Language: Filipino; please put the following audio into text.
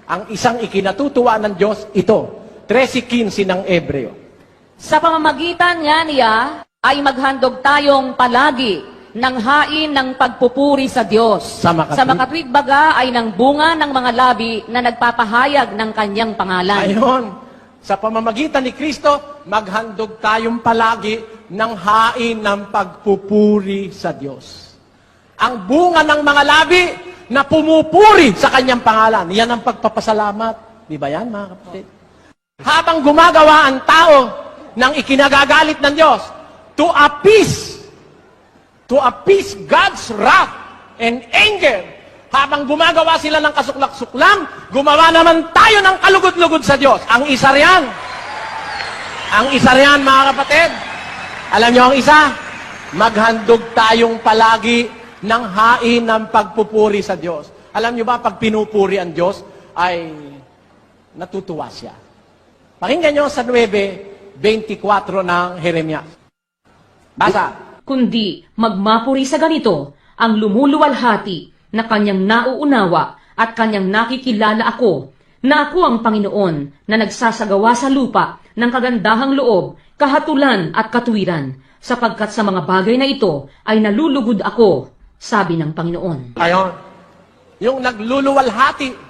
Ang isang ikinatutuwa ng Diyos, ito, 13:15 ng Ebreo. Sa pamamagitan nga niya ay maghandog tayong palagi ng hain ng pagpupuri sa Diyos. Sa makatwid baga ay ng bunga ng mga labi na nagpapahayag ng kanyang pangalan. Ayon, sa pamamagitan ni Kristo, maghandog tayong palagi ng hain ng pagpupuri sa Diyos. Ang bunga ng mga labi na pumupuri sa kanyang pangalan. Yan ang pagpapasalamat. Di ba yan, mga kapatid? Habang gumagawa ang tao ng ikinagagalit ng Diyos to appease God's wrath and anger. Habang gumagawa sila ng kasuklak-suklam, gumawa naman tayo ng kalugod-lugod sa Diyos. Ang isa riyan. Ang isa riyan, mga kapatid. Alam niyo ang isa? Maghandog tayong palagi ng hain ng pagpupuri sa Diyos. Alam niyo ba, pag pinupuri ang Diyos, ay natutuwa siya. Pakinggan niyo sa 9:24 ng Jeremias. Basa. Kundi magmapuri sa ganito ang lumuluwalhati na kanyang nauunawa at kanyang nakikilala ako, na ako ang Panginoon na nagsasagawa sa lupa ng kagandahang loob, kahatulan at katuwiran, sapagkat sa mga bagay na ito ay nalulugod ako, sabi ng Panginoon. Ayon. Yung nagluluwalhati